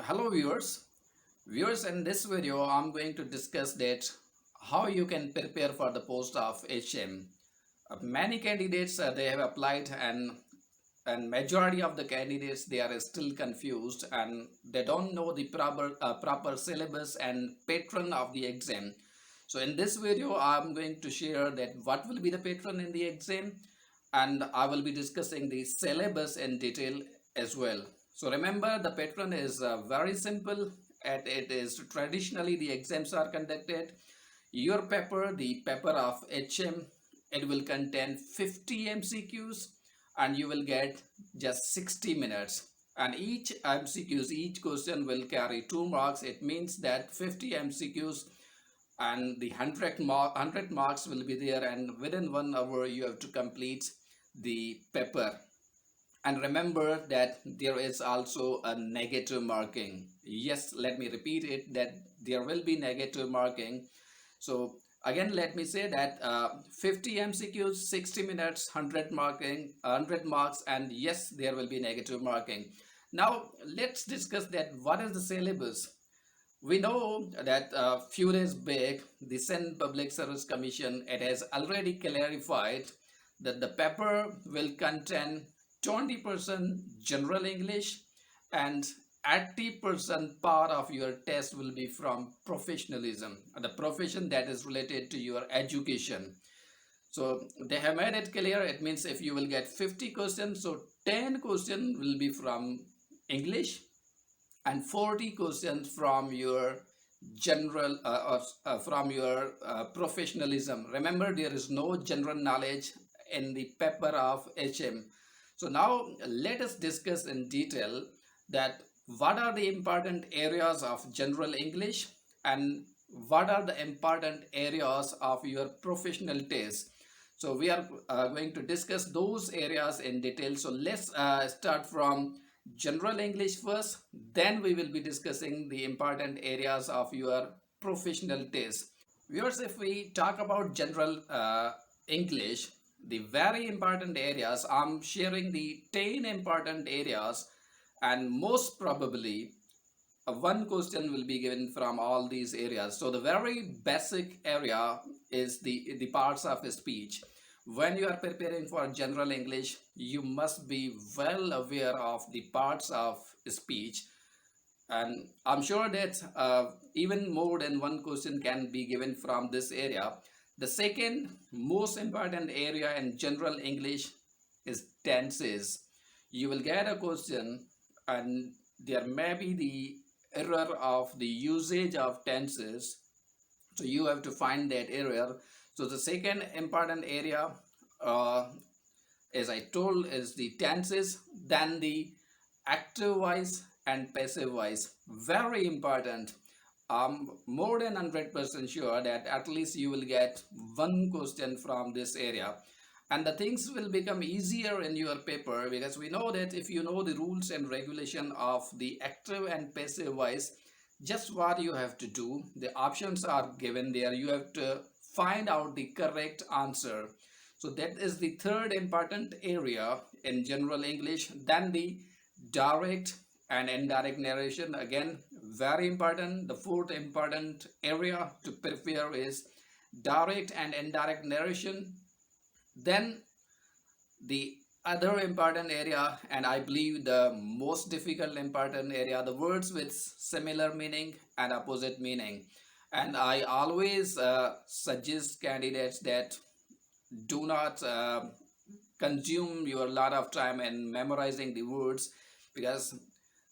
Hello viewers, in this video I'm going to discuss that how you can prepare for the post of HM. Many candidates they have applied, and majority of the candidates they are still confused and they don't know the proper syllabus and patron of the exam. So in this video I'm going to share that what will be the patron in the exam, and I will be discussing the syllabus in detail as well. So remember, the patron is very simple. It is traditionally the exams are conducted. Your paper, the paper of HM, it will contain 50 MCQs and you will get just 60 minutes. And each MCQs, each question will carry 2 marks. It means that 50 MCQs and the 100 marks will be there, and within 1 hour you have to complete the paper. And remember that there is also a negative marking. Yes, let me repeat it, that there will be negative marking. So again, let me say that 50 MCQs, 60 minutes, 100 marks, and yes, there will be negative marking. Now let's discuss that what is the syllabus. We know that a few days back, the Senate Public Service Commission, it has already clarified that the paper will contain 20% general English and 80% part of your test will be from professionalism, the profession that is related to your education. So they have made it clear. It means if you will get 50 questions, so 10 questions will be from English and 40 questions from your general from your professionalism. Remember, there is no general knowledge in the paper of HM. So now let us discuss in detail that what are the important areas of general English and what are the important areas of your professional test. So we are going to discuss those areas in detail. So let's start from general English first, then we will be discussing the important areas of your professional test. Viewers, if we talk about general English, the very important areas, I'm sharing the 10 important areas, and most probably one question will be given from all these areas. So the very basic area is the parts of speech. When you are preparing for general English, you must be well aware of the parts of speech, and I'm sure that even more than one question can be given from this area. The second most important area in general English is tenses. You will get a question and there may be the error of the usage of tenses, so you have to find that error. So the second important area, uh, as I told, is the tenses, then the active voice and passive voice. Very important. I'm more than 100% sure that at least you will get one question from this area, and the things will become easier in your paper, because we know that if you know the rules and regulation of the active and passive voice, just what you have to do, the options are given there, you have to find out the correct answer. So that is the third important area in general English. Then the direct and indirect narration, again very important. The fourth important area to prepare is direct and indirect narration. Then the other important area, and I believe the most difficult important area, the words with similar meaning and opposite meaning. And I always suggest candidates that do not consume your lot of time in memorizing the words, because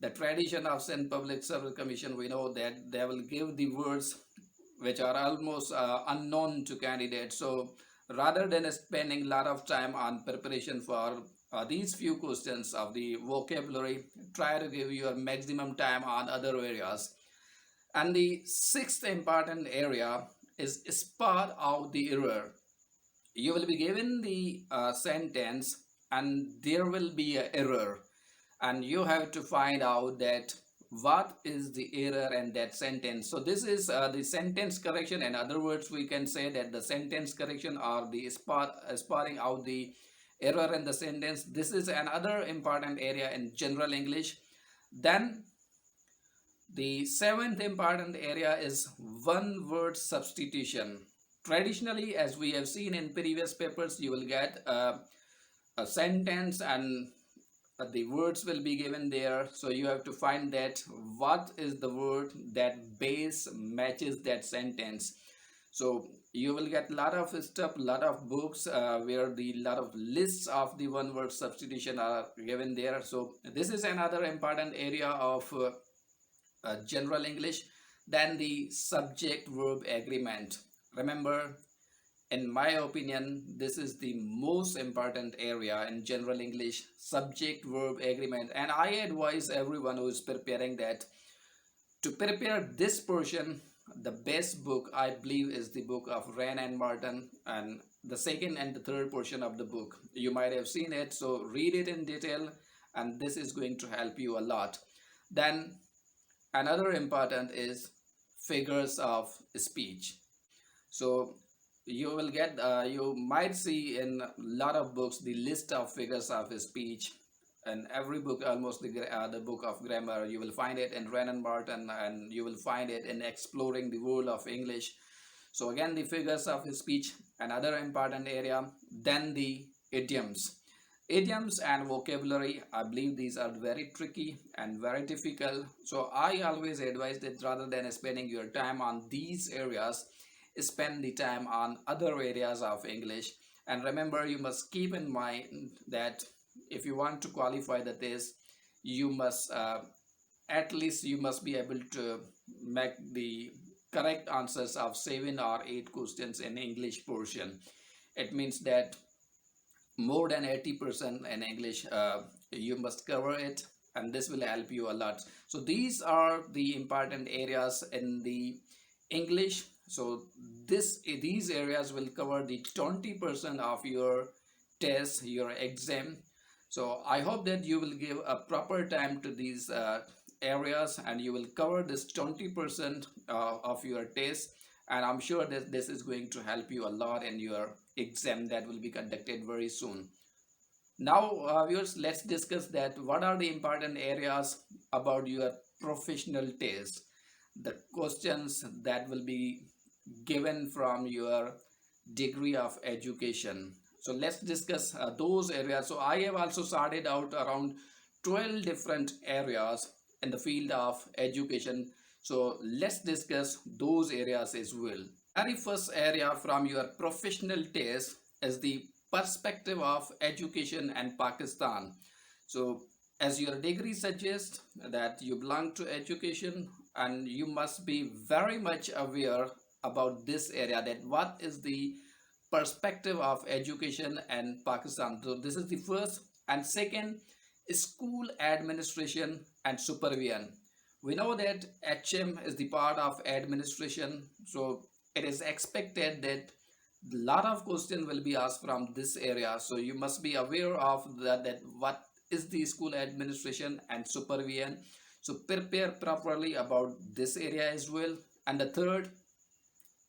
the tradition of Senate Public Service Commission, we know that they will give the words which are almost unknown to candidates. So rather than spending a lot of time on preparation for these few questions of the vocabulary, try to give your maximum time on other areas. And the sixth important area is spot out the error. You will be given the sentence and there will be an error, and you have to find out that what is the error in that sentence. So this is the sentence correction. In other words, we can say that the sentence correction or the spotting out the error in the sentence, this is another important area in general English. Then The seventh important area is one word substitution. Traditionally, as we have seen in previous papers, you will get a sentence and the words will be given there, so you have to find that what is the word that base matches that sentence. So you will get a lot of stuff, lot of books where the lot of lists of the one word substitution are given there. So this is another important area of general English. Then the subject verb agreement. Remember, in my opinion, this is the most important area in general English, subject verb agreement. And I advise everyone who is preparing that to prepare this portion. The best book I believe is the book of Wren and Martin, and the second and the third portion of the book. You might have seen it, so read it in detail, and this is going to help you a lot. Then another important is figures of speech. So you will get you might see in a lot of books the list of figures of speech. In every book, almost the book of grammar, you will find it in Wren and Martin, and you will find it in Exploring the World of English. So again, the figures of speech, another important area. Then the idioms. Idioms and vocabulary, I believe these are very tricky and very difficult. So I always advise that rather than spending your time on these areas, spend the time on other areas of English. And remember, you must keep in mind that if you want to qualify the test, you must at least you must be able to make the correct answers of 7 or 8 questions in English portion. It means that more than 80% in English, you must cover it, and this will help you a lot. So these are the important areas in the English. So these areas will cover the 20% of your test, your exam. So I hope that you will give a proper time to these areas, and you will cover this 20% of your test, and I'm sure that this is going to help you a lot in your exam that will be conducted very soon. Now viewers, let's discuss that what are the important areas about your professional test, the questions that will be given from your degree of education. So let's discuss those areas. So I have also started out around 12 different areas in the field of education. So let's discuss those areas as well. Very first area from your professional test is the perspective of education and Pakistan. So as your degree suggests that you belong to education, and you must be very much aware about this area, that what is the perspective of education and Pakistan. So this is the first. And second, school administration and supervision. We know that HM is the part of administration, so it is expected that a lot of questions will be asked from this area. So you must be aware of that what is the school administration and supervision. So prepare properly about this area as well. And the third,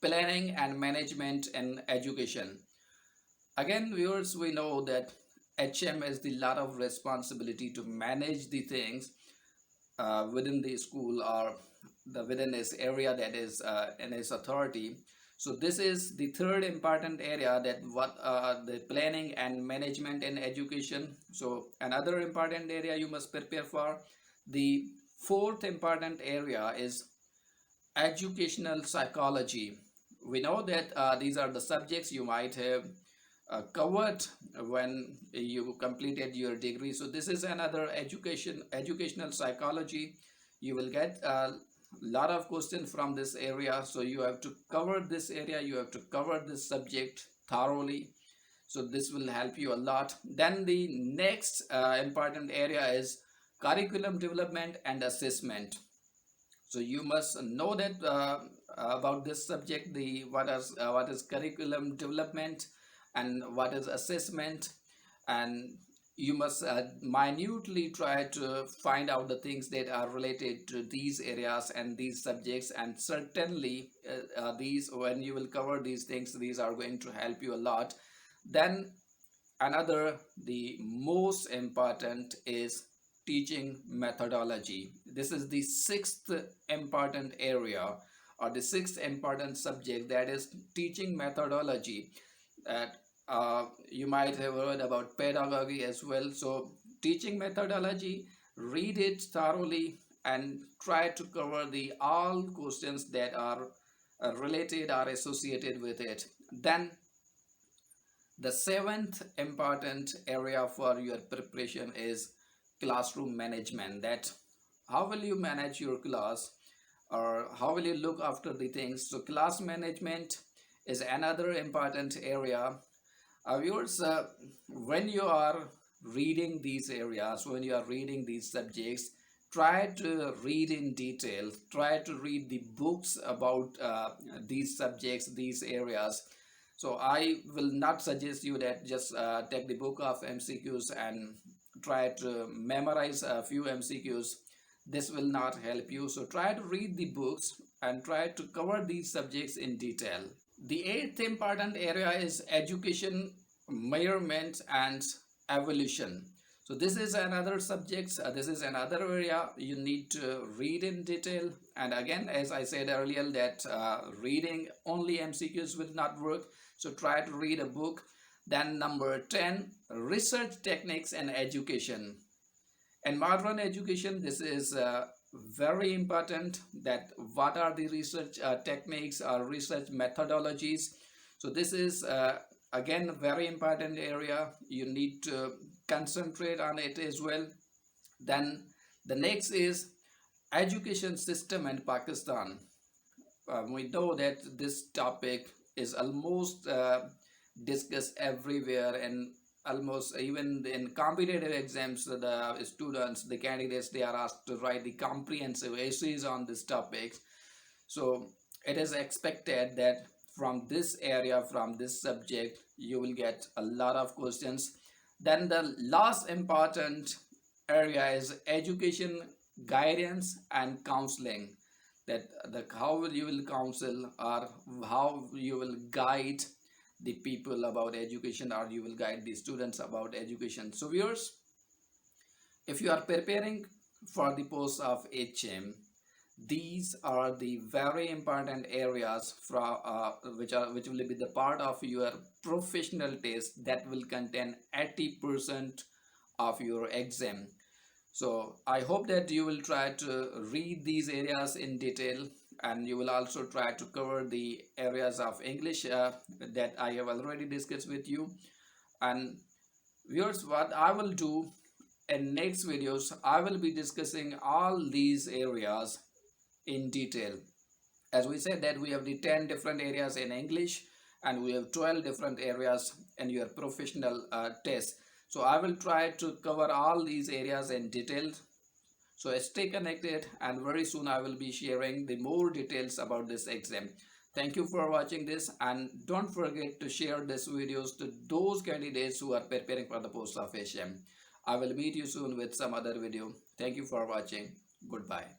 planning and management in education. Again, viewers, we know that HM has the lot of responsibility to manage the things within the school, or within this area that is in its authority. So this is the third important area, that what the planning and management in education. So another important area you must prepare for. The fourth important area is educational psychology. We know that these are the subjects you might have covered when you completed your degree. So this is another educational psychology. You will get a lot of questions from this area, so you have to cover this area, you have to cover this subject thoroughly. So this will help you a lot. Then the next important area is curriculum development and assessment. So you must know that about this subject, the what is curriculum development and what is assessment, and you must minutely try to find out the things that are related to these areas and these subjects. And certainly these, when you will cover these things, these are going to help you a lot. Then another, the most important is teaching methodology. This is the sixth important area, or the sixth important subject, that is teaching methodology. That you might have heard about pedagogy as well. So teaching methodology, read it thoroughly and try to cover the all questions that are related or associated with it. Then the seventh important area for your preparation is classroom management. That how will you manage your class, or how will you look after the things. So class management is another important area. Viewers, when you are reading these areas, when you are reading these subjects, try to read in detail, try to read the books about these subjects, these areas. So I will not suggest you that just take the book of MCQs and try to memorize a few MCQs. This will not help you. So try to read the books and try to cover these subjects in detail. The eighth important area is education, measurement and evolution. So this is another subject, this is another area you need to read in detail. And again, as I said earlier, that reading only MCQs will not work. So try to read a book. Then number 10, research techniques and education. In modern education, this is very important, that what are the research techniques or research methodologies. So this is again a very important area. You need to concentrate on it as well. Then the next is education system in Pakistan. We know that this topic is almost discussed everywhere, and almost even in competitive exams, the students, the candidates, they are asked to write the comprehensive essays on this topic. So it is expected that from this area, from this subject, you will get a lot of questions. Then the last important area is education guidance and counseling. That the how will you will counsel, or how you will guide the people about education, or you will guide the students about education. So viewers, if you are preparing for the post of HM, these are the very important areas from which will be the part of your professional test that will contain 80% of your exam. So I hope that you will try to read these areas in detail, and you will also try to cover the areas of English that I have already discussed with you. And viewers, what I will do in next videos, I will be discussing all these areas in detail. As we said that we have the 10 different areas in English, and we have 12 different areas in your professional test. So I will try to cover all these areas in detail. So stay connected, and very soon I will be sharing the more details about this exam. Thank you for watching this, and don't forget to share this videos to those candidates who are preparing for the post of HM. I will meet you soon with some other video. Thank you for watching. Goodbye.